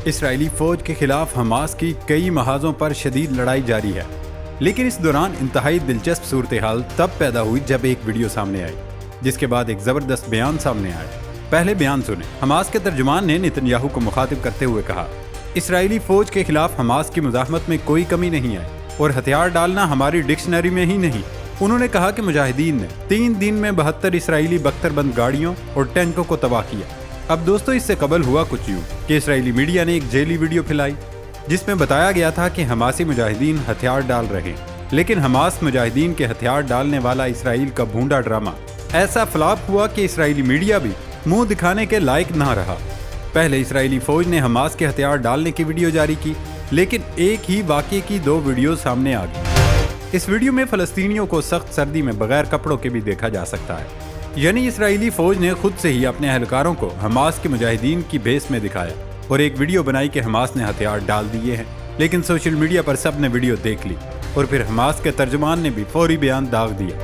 اسرائیلی فوج کے خلاف حماس کی کئی محاذوں پر شدید لڑائی جاری ہے، لیکن اس دوران انتہائی دلچسپ صورتحال تب پیدا ہوئی جب ایک ویڈیو سامنے آئی، جس کے بعد ایک زبردست بیان سامنے آیا۔ پہلے بیان سنیں۔ حماس کے ترجمان نے نتن یاہو کو مخاطب کرتے ہوئے کہا، اسرائیلی فوج کے خلاف حماس کی مزاحمت میں کوئی کمی نہیں ہے اور ہتھیار ڈالنا ہماری ڈکشنری میں ہی نہیں۔ انہوں نے کہا کہ مجاہدین نے 3 دن میں 72 اسرائیلی بختر بند گاڑیوں اور ٹینکوں کو تباہ کیا۔ اب دوستو، اس سے قبل ہوا کچھ یوں کہ اسرائیلی میڈیا نے ایک جیلی ویڈیو پھیلائی جس میں بتایا گیا تھا کہ حماسی مجاہدین ہتھیار ڈال رہے ہیں، لیکن حماس مجاہدین کے ہتھیار ڈالنے والا اسرائیل کا بھونڈا ڈرامہ ایسا فلاپ ہوا کہ اسرائیلی میڈیا بھی منہ دکھانے کے لائق نہ رہا۔ پہلے اسرائیلی فوج نے حماس کے ہتھیار ڈالنے کی ویڈیو جاری کی، لیکن ایک ہی واقعے کی 2 ویڈیو سامنے آ گئی۔ اس ویڈیو میں فلسطینیوں کو سخت سردی میں بغیر کپڑوں کے بھی دیکھا جا سکتا ہے، یعنی اسرائیلی فوج نے خود سے ہی اپنے اہلکاروں کو حماس کے مجاہدین کی بھیس میں دکھایا اور ایک ویڈیو بنائی کہ حماس نے ہتھیار ڈال دیے ہیں، لیکن سوشل میڈیا پر سب نے ویڈیو دیکھ لی اور پھر حماس کے ترجمان نے بھی فوری بیان داغ دیا۔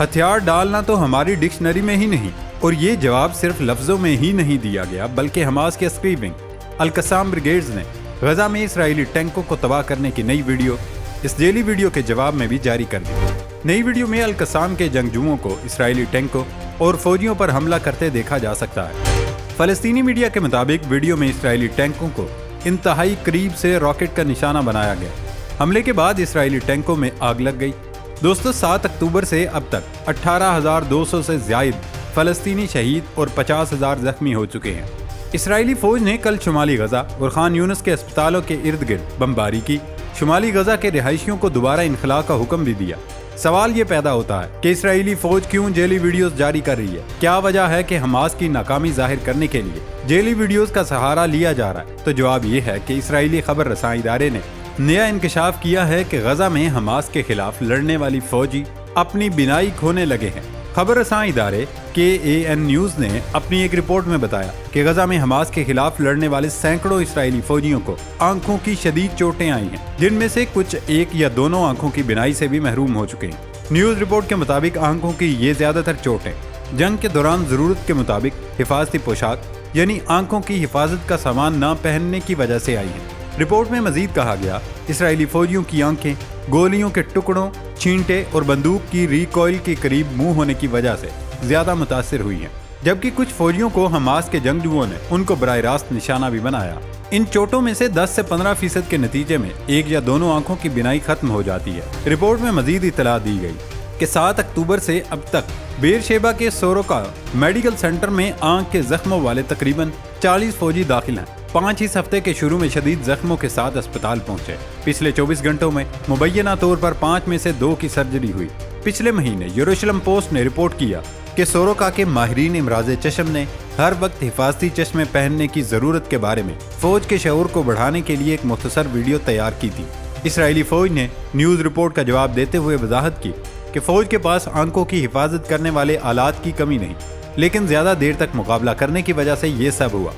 ہتھیار ڈالنا تو ہماری ڈکشنری میں ہی نہیں، اور یہ جواب صرف لفظوں میں ہی نہیں دیا گیا بلکہ حماس کے عسکری ونگ القسام بریگیڈز نے غزہ میں اسرائیلی ٹینکوں کو تباہ کرنے کی نئی ویڈیو اس جیلی ویڈیو کے جواب میں بھی جاری کر دی۔ نئی ویڈیو میں القسام کے جنگجوؤں کو اسرائیلی ٹینکوں اور فوجیوں پر حملہ کرتے دیکھا جا سکتا ہے۔ فلسطینی میڈیا کے مطابق ویڈیو میں اسرائیلی ٹینکوں کو انتہائی قریب سے راکٹ کا نشانہ بنایا گیا۔ حملے کے بعد اسرائیلی ٹینکوں میں آگ لگ گئی۔ دوستو، 7 اکتوبر سے اب تک 18,200 سے زائد فلسطینی شہید اور 50,000 زخمی ہو چکے ہیں۔ اسرائیلی فوج نے کل شمالی غزہ اور خان یونس کے اسپتالوں کے ارد گرد بمباری کی۔ شمالی غزہ کے رہائشیوں کو دوبارہ انخلاء کا حکم بھی دیا۔ سوال یہ پیدا ہوتا ہے کہ اسرائیلی فوج کیوں جیلی ویڈیوز جاری کر رہی ہے؟ کیا وجہ ہے کہ حماس کی ناکامی ظاہر کرنے کے لیے جیلی ویڈیوز کا سہارا لیا جا رہا ہے؟ تو جواب یہ ہے کہ اسرائیلی خبر رساں ادارے نے نیا انکشاف کیا ہے کہ غزہ میں حماس کے خلاف لڑنے والی فوجی اپنی بینائی کھونے لگے ہیں۔ خبر رساں ادارے KAN نیوز نے اپنی ایک رپورٹ میں بتایا کہ غزہ میں حماس کے خلاف لڑنے والے سینکڑوں اسرائیلی فوجیوں کو آنکھوں کی شدید چوٹیں آئی ہیں، جن میں سے کچھ 1 یا دونوں آنکھوں کی بینائی سے بھی محروم ہو چکے ہیں۔ نیوز رپورٹ کے مطابق آنکھوں کی یہ زیادہ تر چوٹیں جنگ کے دوران ضرورت کے مطابق حفاظتی پوشاک یعنی آنکھوں کی حفاظت کا سامان نہ پہننے کی وجہ سے آئی ہیں۔ رپورٹ میں مزید کہا گیا، اسرائیلی فوجیوں کی آنکھیں گولیوں کے ٹکڑوں، چھینٹے اور بندوق کی ریکوائل کے قریب منہ ہونے کی وجہ سے زیادہ متاثر ہوئی ہیں، جبکہ کچھ فوجیوں کو حماس کے جنگجوؤں نے ان کو براہ راست نشانہ بھی بنایا۔ ان چوٹوں میں سے 10 سے 15% کے نتیجے میں 1 یا دونوں آنکھوں کی بینائی ختم ہو جاتی ہے۔ رپورٹ میں مزید اطلاع دی گئی کہ 7 اکتوبر سے اب تک بیر شیبہ کے سوروکا میڈیکل سینٹر میں آنکھ کے زخموں والے تقریباً 40 فوجی داخل ہیں۔ 5 اس ہفتے کے شروع میں شدید زخموں کے ساتھ اسپتال پہنچے۔ پچھلے 24 گھنٹوں میں مبینہ طور پر 5 میں سے 2 کی سرجری ہوئی۔ پچھلے مہینے یروشلم پوسٹ نے رپورٹ کیا کہ سوروکا کے ماہرین امراض چشم نے ہر وقت حفاظتی چشمے پہننے کی ضرورت کے بارے میں فوج کے شعور کو بڑھانے کے لیے ایک مختصر ویڈیو تیار کی تھی۔ اسرائیلی فوج نے نیوز رپورٹ کا جواب دیتے ہوئے وضاحت کی کہ فوج کے پاس آنکھوں کی حفاظت کرنے والے آلات کی کمی نہیں، لیکن زیادہ دیر تک مقابلہ کرنے کی وجہ سے یہ سب ہوا۔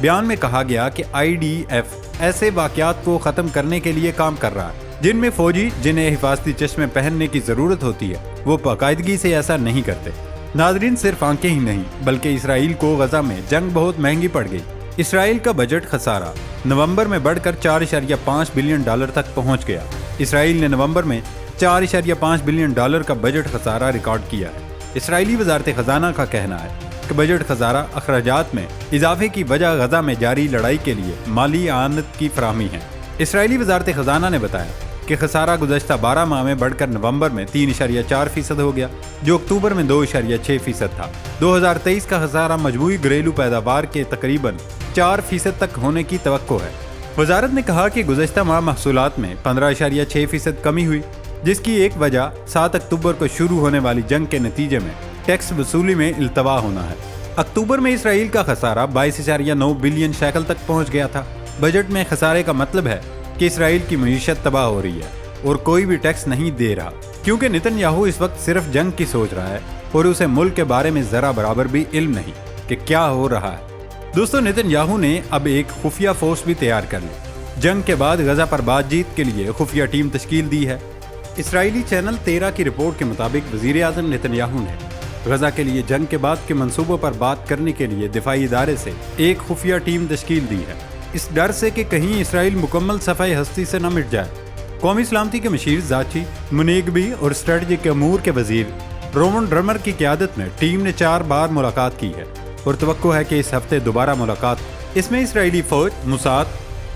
بیان میں کہا گیا کہ IDF ایسے واقعات کو ختم کرنے کے لیے کام کر رہا ہے جن میں فوجی جنہیں حفاظتی چشمے پہننے کی ضرورت ہوتی ہے وہ باقاعدگی سے ایسا نہیں کرتے۔ ناظرین، صرف آنکھیں ہی نہیں بلکہ اسرائیل کو غزہ میں جنگ بہت مہنگی پڑ گئی۔ اسرائیل کا بجٹ خسارہ نومبر میں بڑھ کر $4.5 بلین تک پہنچ گیا۔ اسرائیل نے نومبر میں $4.5 بلین کا بجٹ خسارہ ریکارڈ کیا ہے۔ اسرائیلی وزارت خزانہ کا کہنا ہے کہ بجٹ خسارہ اخراجات میں اضافے کی وجہ غزہ میں جاری لڑائی کے لیے مالی اعانت کی فراہمی ہے۔ اسرائیلی وزارت خزانہ نے بتایا کہ خسارہ گزشتہ 12 ماہ میں بڑھ کر نومبر میں 3.4% ہو گیا، جو اکتوبر میں 2.6% تھا۔ 2023 کا خسارہ مجموعی گھریلو پیداوار کے تقریباً 4% تک ہونے کی توقع ہے۔ وزارت نے کہا کہ گزشتہ ماہ محصولات میں 15.6% کمی ہوئی، جس کی ایک وجہ 7 اکتوبر کو شروع ہونے والی جنگ کے نتیجے میں ٹیکس وصولی میں التوا ہونا ہے۔ اکتوبر میں اسرائیل کا خسارہ 22.9 بلین شیکل تک پہنچ گیا تھا۔ بجٹ میں خسارے کا مطلب ہے کہ اسرائیل کی معیشت تباہ ہو رہی ہے اور کوئی بھی ٹیکس نہیں دے رہا، کیونکہ نتن یاہو اس وقت صرف جنگ کی سوچ رہا ہے اور اسے ملک کے بارے میں ذرا برابر بھی علم نہیں کہ کیا ہو رہا ہے۔ دوستو، نتن یاہو نے اب ایک خفیہ فورس بھی تیار کر لی۔ جنگ کے بعد غزہ پر بات چیت کے لیے خفیہ ٹیم تشکیل دی ہے۔ اسرائیلی چینل 13 کی رپورٹ کے مطابق وزیر اعظم نتن یاہو نے غزہ کے لیے جنگ کے بعد کے منصوبوں پر بات کرنے کے لیے دفاعی ادارے سے ایک خفیہ ٹیم تشکیل دی ہے۔ اس ڈر سے کہ کہیں اسرائیل مکمل صفحہ ہستی سے نہ مٹ جائے۔ قومی سلامتی کے مشیر زاچی منیگبی اور اسٹریٹجک امور کے وزیر رومن ڈرمر کی قیادت میں ٹیم نے 4 بار ملاقات کی ہے اور توقع ہے کہ اس ہفتے دوبارہ ملاقات۔ اس میں اسرائیلی فوج، موساد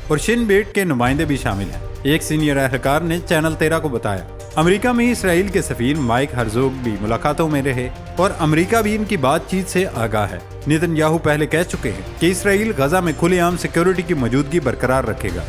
اور شن بیٹ کے نمائندے بھی شامل ہیں۔ ایک سینئر اہلکار نے چینل 13 کو بتایا امریکہ میں اسرائیل کے سفیر مائک ہرزوگ بھی ملاقاتوں میں رہے اور امریکہ بھی ان کی بات چیت سے آگاہ ہے۔ نیتن یاہو پہلے کہہ چکے ہیں کہ اسرائیل غزہ میں کھلے عام سیکیورٹی کی موجودگی برقرار رکھے گا۔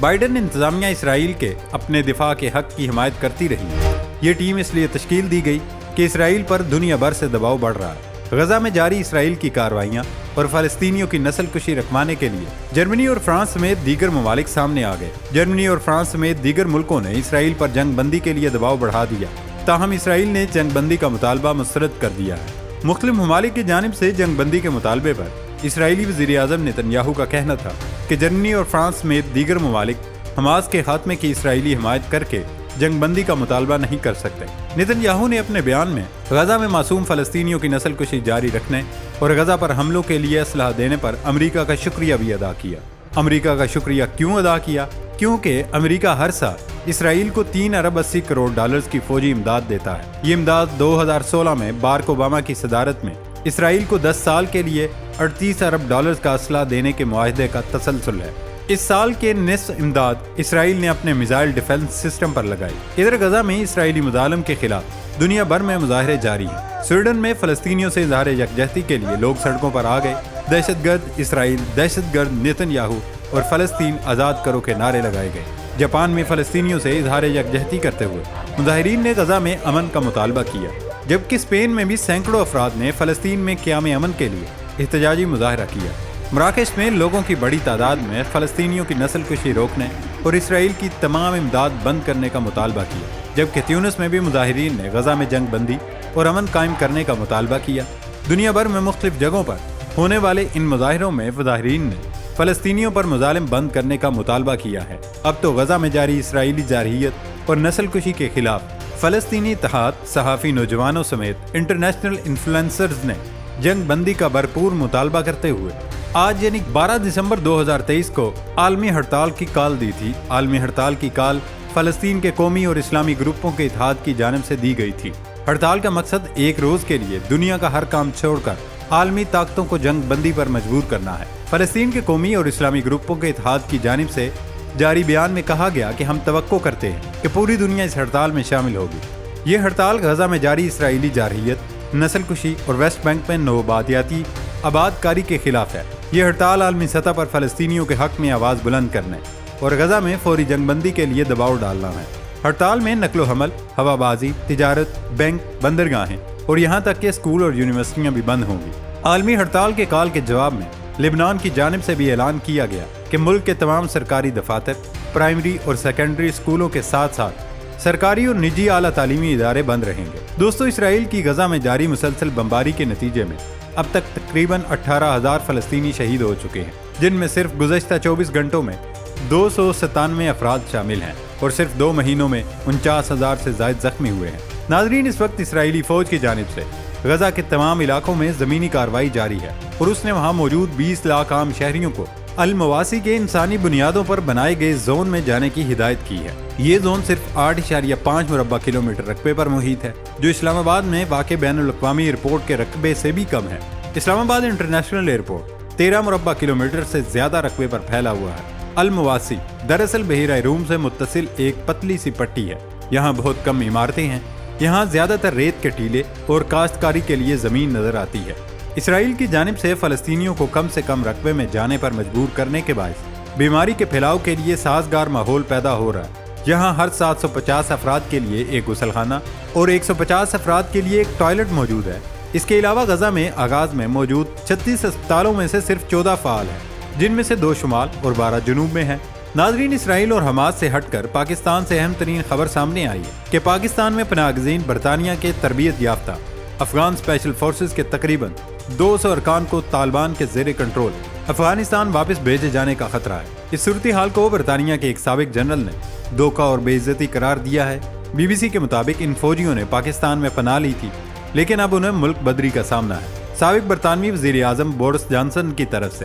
بائیڈن انتظامیہ اسرائیل کے اپنے دفاع کے حق کی حمایت کرتی رہی ہے۔ یہ ٹیم اس لیے تشکیل دی گئی کہ اسرائیل پر دنیا بھر سے دباؤ بڑھ رہا ہے۔ غزہ میں جاری اسرائیل کی کارروائیاں اور فلسطینیوں کی نسل کشی رکوانے کے لیے جرمنی اور فرانس سمیت دیگر ممالک سامنے آ گئے۔ جرمنی اور فرانس سمیت دیگر ملکوں نے اسرائیل پر جنگ بندی کے لیے دباؤ بڑھا دیا، تاہم اسرائیل نے جنگ بندی کا مطالبہ مسترد کر دیا ہے۔ مختلف ممالک کی جانب سے جنگ بندی کے مطالبے پر اسرائیلی وزیر اعظم نیتن یاہو کا کہنا تھا کہ جرمنی اور فرانس سمیت دیگر ممالک حماس کے خاتمے کی اسرائیلی حمایت کر کے جنگ بندی کا مطالبہ نہیں کر سکتے۔ نیتن یاہو نے اپنے بیان میں غزہ میں معصوم فلسطینیوں کی نسل کشی جاری رکھنے اور غزہ پر حملوں کے لیے اسلحہ دینے پر امریکہ کا شکریہ بھی ادا کیا۔ امریکہ کا شکریہ کیوں ادا کیا؟ کیونکہ امریکہ ہر سال اسرائیل کو 3 ارب 80 کروڑ ڈالرز کی فوجی امداد دیتا ہے۔ یہ امداد 2016 میں باراک اوباما کی صدارت میں اسرائیل کو 10 سال کے لیے 38 ارب ڈالرز کا اسلحہ دینے کے معاہدے کا تسلسل ہے۔ اس سال کے نصف امداد اسرائیل نے اپنے میزائل ڈیفنس سسٹم پر لگائی۔ ادھر غزہ میں اسرائیلی مظالم کے خلاف دنیا بھر میں مظاہرے جاری ہیں۔ سویڈن میں فلسطینیوں سے اظہار یکجہتی کے لیے لوگ سڑکوں پر آ گئے۔ دہشت گرد اسرائیل، دہشت گرد نیتن یاہو اور فلسطین آزاد کرو کے نعرے لگائے گئے۔ جاپان میں فلسطینیوں سے اظہار یکجہتی کرتے ہوئے مظاہرین نے غزہ میں امن کا مطالبہ کیا، جبکہ اسپین میں بھی سینکڑوں افراد نے فلسطین میں قیام امن کے لیے احتجاجی مظاہرہ کیا۔ مراکش میں لوگوں کی بڑی تعداد میں فلسطینیوں کی نسل کشی روکنے اور اسرائیل کی تمام امداد بند کرنے کا مطالبہ کیا، جبکہ تیونس میں بھی مظاہرین نے غزہ میں جنگ بندی اور امن قائم کرنے کا مطالبہ کیا۔ دنیا بھر میں مختلف جگہوں پر ہونے والے ان مظاہروں میں مظاہرین نے فلسطینیوں پر مظالم بند کرنے کا مطالبہ کیا ہے۔ اب تو غزہ میں جاری اسرائیلی جارحیت اور نسل کشی کے خلاف فلسطینی اتحاد، صحافی، نوجوانوں سمیت انٹرنیشنل انفلوئنسرز نے جنگ بندی کا بھرپور مطالبہ کرتے ہوئے آج یعنی 12 دسمبر 2023 کو عالمی ہڑتال کی کال دی تھی۔ عالمی ہڑتال کی کال فلسطین کے قومی اور اسلامی گروپوں کے اتحاد کی جانب سے دی گئی تھی۔ ہڑتال کا مقصد ایک روز کے لیے دنیا کا ہر کام چھوڑ کر عالمی طاقتوں کو جنگ بندی پر مجبور کرنا ہے۔ فلسطین کے قومی اور اسلامی گروپوں کے اتحاد کی جانب سے جاری بیان میں کہا گیا کہ ہم توقع کرتے ہیں کہ پوری دنیا اس ہڑتال میں شامل ہوگی۔ یہ ہڑتال غزہ میں جاری اسرائیلی جارحیت، نسل کشی اور ویسٹ بینک میں نوآبادیاتی آباد کاری کے خلاف ہے۔ یہ ہڑتال عالمی سطح پر فلسطینیوں کے حق میں آواز بلند کرنے اور غزہ میں فوری جنگ بندی کے لیے دباؤ ڈالنا ہے۔ ہڑتال میں نقل و حمل، ہوا بازی، تجارت، بینک، بندرگاہیں اور یہاں تک کہ اسکول اور یونیورسٹیاں بھی بند ہوں گی۔ عالمی ہڑتال کے کال کے جواب میں لبنان کی جانب سے بھی اعلان کیا گیا کہ ملک کے تمام سرکاری دفاتر، پرائمری اور سیکنڈری اسکولوں کے ساتھ ساتھ سرکاری اور نجی اعلیٰ تعلیمی ادارے بند رہیں گے۔ دوستو، اسرائیل کی غزہ میں جاری مسلسل بمباری کے نتیجے میں اب تک تقریباً 18,000 فلسطینی شہید ہو چکے ہیں، جن میں صرف گزشتہ 24 گھنٹوں میں 297 افراد شامل ہیں اور صرف 2 مہینوں میں 49,000 سے زائد زخمی ہوئے ہیں۔ ناظرین، اس وقت اسرائیلی فوج کی جانب سے غزہ کے تمام علاقوں میں زمینی کارروائی جاری ہے اور اس نے وہاں موجود 20 لاکھ عام شہریوں کو المواسی کے انسانی بنیادوں پر بنائے گئے زون میں جانے کی ہدایت کی ہے۔ یہ زون صرف 8.5 مربع کلومیٹر رقبے پر محیط ہے، جو اسلام آباد میں واقع بین الاقوامی ایئرپورٹ کے رقبے سے بھی کم ہے۔ اسلام آباد انٹرنیشنل ایئرپورٹ 13 مربع کلومیٹر سے زیادہ رقبے پر پھیلا ہوا ہے۔ المواسی دراصل بحیرہ روم سے متصل ایک پتلی سی پٹی ہے۔ یہاں بہت کم عمارتیں ہیں، یہاں زیادہ تر ریت کے ٹیلے اور کاشتکاری کے لیے زمین نظر آتی ہے۔ اسرائیل کی جانب سے فلسطینیوں کو کم سے کم رقبے میں جانے پر مجبور کرنے کے باعث بیماری کے پھیلاؤ کے لیے سازگار ماحول پیدا ہو رہا ہے۔ یہاں ہر 750 افراد کے لیے ایک غسل خانہ اور 150 افراد کے لیے ایک ٹوائلٹ موجود ہے۔ اس کے علاوہ غزہ میں آغاز میں موجود 36 اسپتالوں میں سے صرف 14 فعال ہیں، جن میں سے 2 شمال اور 12 جنوب میں ہیں۔ ناظرین، اسرائیل اور حماس سے ہٹ کر پاکستان سے اہم ترین خبر سامنے آئی ہے کہ پاکستان میں پناہ گزین برطانیہ کے تربیت یافتہ افغان اسپیشل فورسز کے تقریباً 200 ارکان کو طالبان کے زیر کنٹرول افغانستان واپس بھیجے جانے کا خطرہ ہے۔ اس صورتحال کو برطانیہ کے ایک سابق جنرل نے دھوکہ اور بے عزتی قرار دیا ہے۔ بی بی سی کے مطابق ان فوجیوں نے پاکستان میں پناہ لی تھی، لیکن اب انہیں ملک بدری کا سامنا ہے۔ سابق برطانوی وزیر اعظم بورس جانسن کی طرف سے